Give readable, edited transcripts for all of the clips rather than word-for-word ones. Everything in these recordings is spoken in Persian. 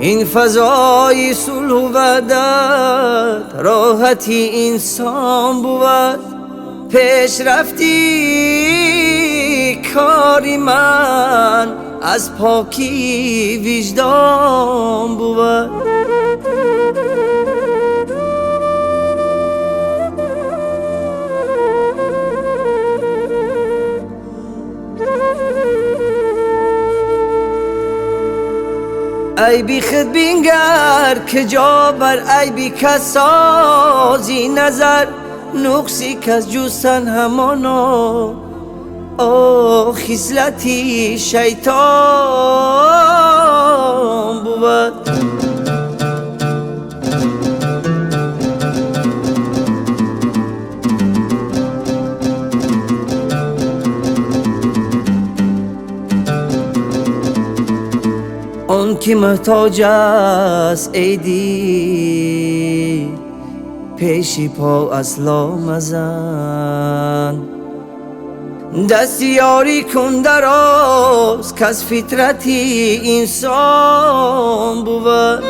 این فضای صلح و وحدت راحتی انسان بود، پیشرفتی کاری من از پاکی وجدان بود. عیبی خود بینگر که جا بر عیبی کسازی نظر، نقصی کس جوستن همانا خصلتی شیطان بود. آن که محتاج است ایدی پیشی پا اصلا مزن، دستی یاری کن دراز که از فطرتی انسان بود.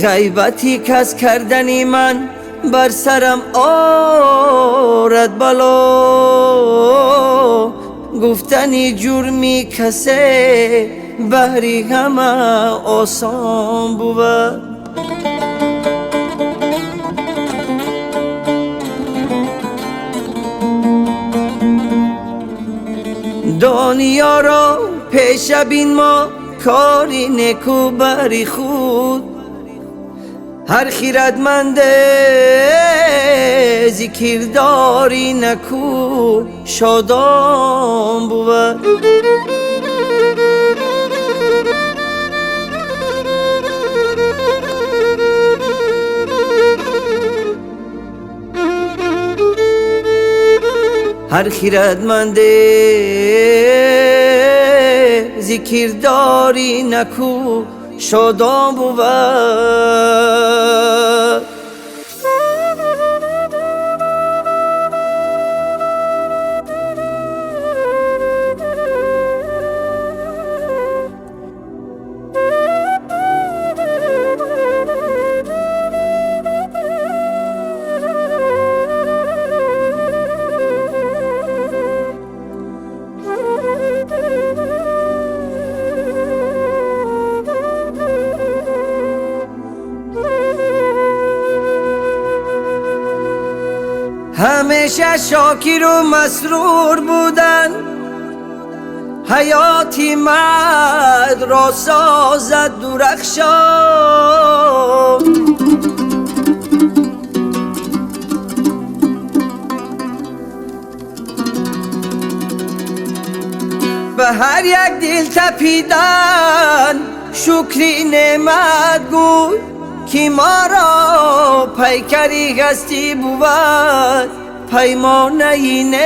غیبتی کس کردنی من بر سرم آرد بلا، گفتنی جرمی کسی بهری همه آسان بود. دنیا را پیش بین ما کاری نیکو بری خود، هر خیرتمند ذکرداری نکو شادان بود. هر خیرتمند ذکرداری نکو شادان بود. همیشه شاکر و مسرور بودن، حیاتی مرد را سازد درخشان. به هر یک دل تپیدن شکری نعمت گوی، که ما را پیکری هستی بود پیمانه نیرو.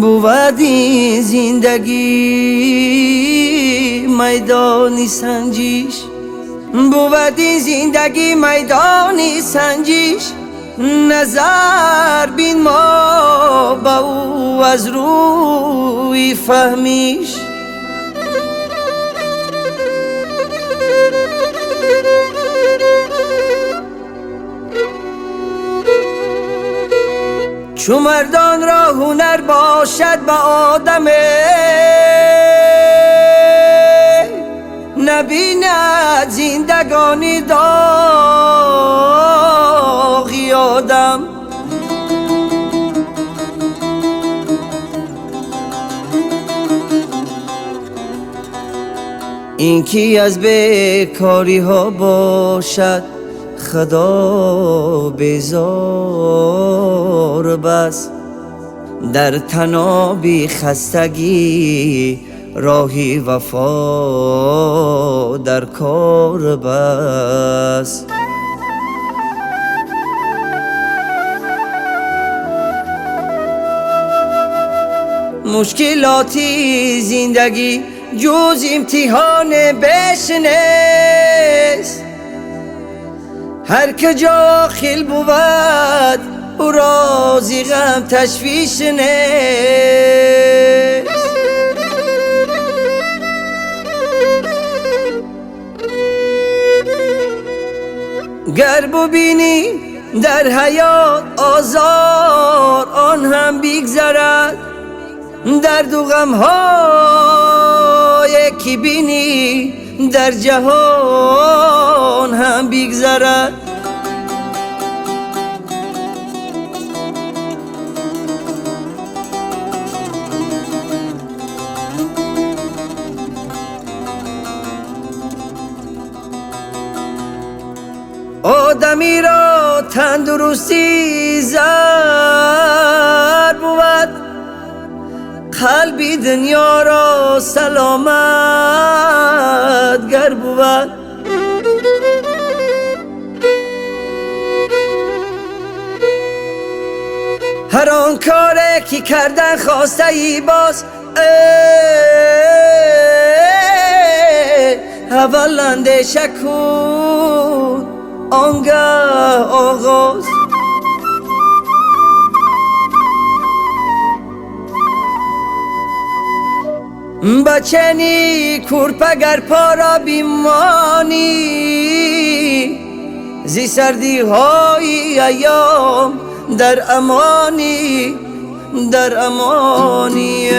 بودی زندگی میدانی سنجش، بودی زندگی میدانی سنجش. نظر بین ما با او از روی فهمیش. چو مردان را هنر باشد به آدم، نبیند زندگانی داغی آدم. اینکی از بیکاری ها باشد خدا بیزار بس. در تنابی خستگی راهی وفا در کار بس. مشکلاتی زندگی جز امتحان بش نیست. هر که جا خیل بود او رازی غم تشویش نیست. گر ببینی در حیات آزار آن هم بگذرد، درد و غم های که بینی در جهان هم بگذرد. آدمی را تندرستی زر بود، قلبی دنیا را سلامت گر بود. هر آن کاره که کردن خواسته ای باز، اول اندیشه کن آنگه آغاز. بچنی کورپگر پا را بیمانی، زی سردی های ایام در امانی در امانی.